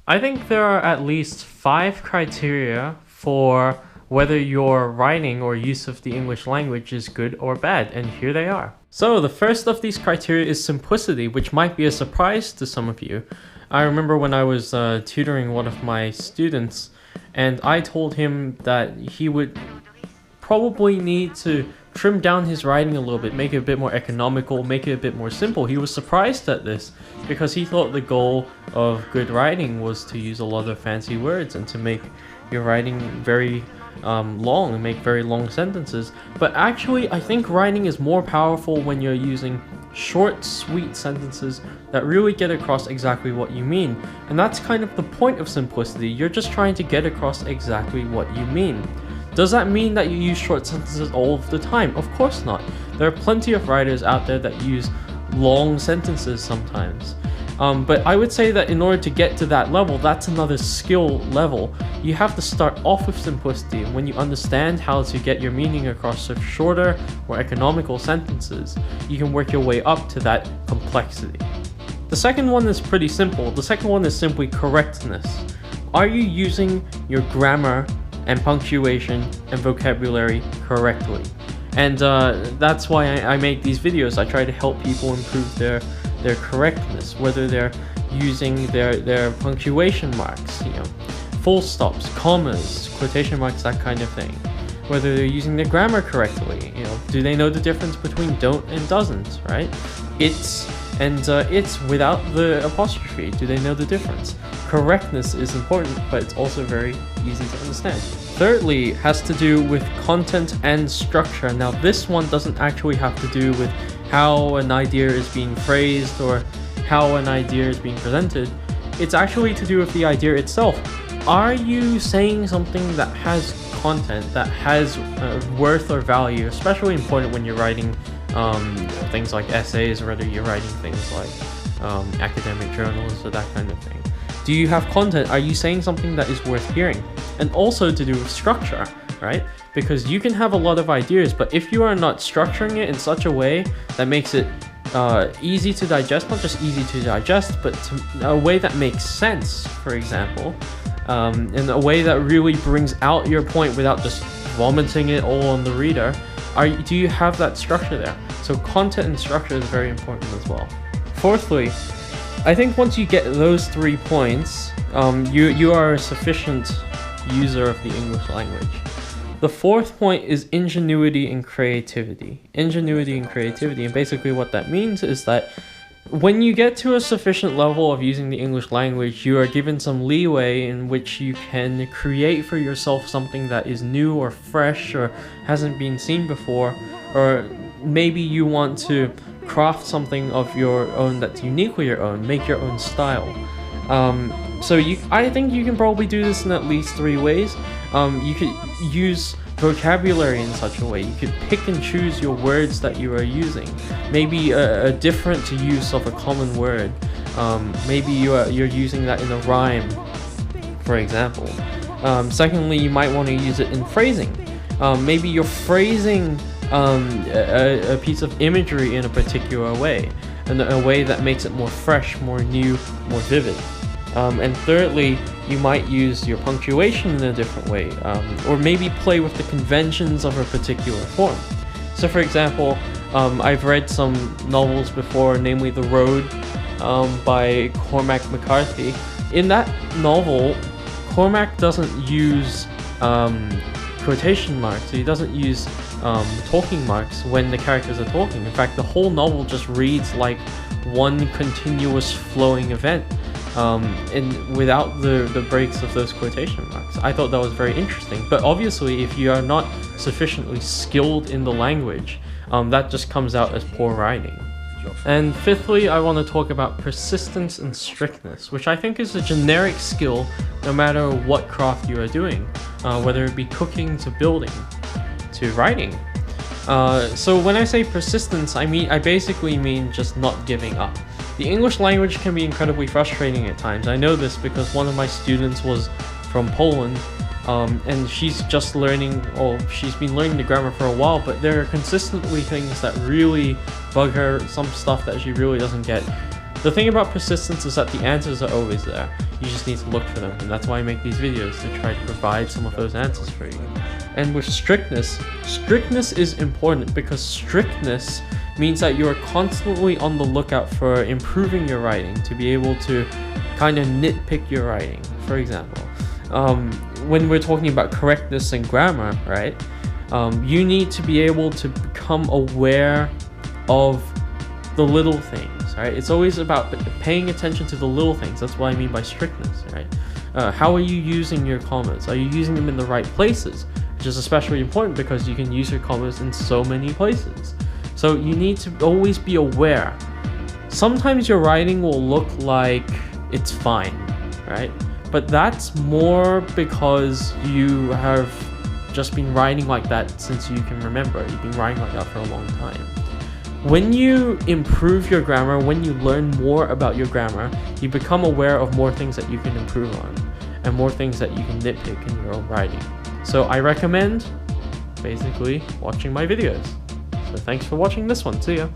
I think there are at least 5 criteria for whether your writing or use of the English language is good or bad, and here they are. So the first of these criteria is simplicity, which might be a surprise to some of you. I remember when I was tutoring one of my students, and I told him that he would probably need to trim down his writing a little bit, make it a bit more economical, make it a bit more simple. He was surprised at this because he thought the goal of good writing was to use a lot of fancy words and to make your writing very long and make very long sentences. But actually, I think writing is more powerful when you're using short, sweet sentences that really get across exactly what you mean. And that's kind of the point of simplicity. You're just trying to get across exactly what you mean. Does that mean that you use short sentences all of the time? Of course not. There are plenty of writers out there that use long sentences sometimes. But I would say that in order to get to that level, that's another skill level. You have to start off with simplicity. When you understand how to get your meaning across with shorter, more economical sentences, you can work your way up to that complexity. The second one is pretty simple. The second one is simply correctness. Are you using your grammar and punctuation and vocabulary correctly? And that's why I make these videos. I try to help people improve their correctness, whether they're using their punctuation marks, full stops, commas, quotation marks, that kind of thing. Whether they're using their grammar correctly, do they know the difference between don't and doesn't, right? It's without the apostrophe. Do they know the difference? Correctness is important, but it's also very easy to understand. Thirdly, has to do with content and structure. Now, this one doesn't actually have to do with how an idea is being phrased or how an idea is being presented. It's actually to do with the idea itself. Are you saying something that has content, that has worth or value? Especially important when you're writing things like essays, or whether you're writing things like academic journals or that kind of thing. Do you have content? Are you saying something that is worth hearing? And also to do with structure, right? Because you can have a lot of ideas, but if you are not structuring it in such a way that makes it easy to digest, not just easy to digest, but a way that makes sense, for example, in a way that really brings out your point without just vomiting it all on the reader, do you have that structure there? So content and structure is very important as well. Fourthly, I think once you get those 3 points, you are a sufficient user of the English language. The fourth point is ingenuity and creativity. Ingenuity and creativity, and basically what that means is that when you get to a sufficient level of using the English language, you are given some leeway in which you can create for yourself something that is new or fresh or hasn't been seen before, or maybe you want to craft something of your own that's uniquely your own, make your own style. I think you can probably do this in at least 3 ways. You could use vocabulary in such a way. You could pick and choose your words that you are using. Maybe a different use of a common word. Maybe you're using that in a rhyme, for example. Secondly, you might want to use it in phrasing. Maybe you're phrasing a piece of imagery in a particular way, in a way that makes it more fresh, more new, more vivid. And thirdly, you might use your punctuation in a different way, or maybe play with the conventions of a particular form. So for example, I've read some novels before, namely The Road by Cormac McCarthy. In that novel, Cormac doesn't use quotation marks. He doesn't use talking marks when the characters are talking. In fact, the whole novel just reads like one continuous flowing event, and without the breaks of those quotation marks. I thought that was very interesting. But obviously, if you are not sufficiently skilled in the language, that just comes out as poor writing. And fifthly, I want to talk about persistence and strictness, which I think is a generic skill no matter what craft you are doing, whether it be cooking to building to writing. So when I say persistence, I basically mean just not giving up. The English language can be incredibly frustrating at times. I know this because one of my students was from Poland, and she's just learning, or she's been learning the grammar for a while, but there are consistently things that really bug her, some stuff that she really doesn't get. The thing about persistence is that the answers are always there. You just need to look for them, and that's why I make these videos, to try to provide some of those answers for you. And with strictness is important because strictness means that you're constantly on the lookout for improving your writing, to be able to kind of nitpick your writing. For example, when we're talking about correctness and grammar, right? You need to be able to become aware of the little things, right? It's always about paying attention to the little things. That's what I mean by strictness, right? How are you using your commas? Are you using them in the right places? Which is especially important because you can use your commas in so many places. So you need to always be aware. Sometimes your writing will look like it's fine, right? But that's more because you have just been writing like that since you can remember. You've been writing like that for a long time. When you improve your grammar, when you learn more about your grammar, you become aware of more things that you can improve on and more things that you can nitpick in your own writing. So I recommend basically watching my videos. So thanks for watching this one. See ya.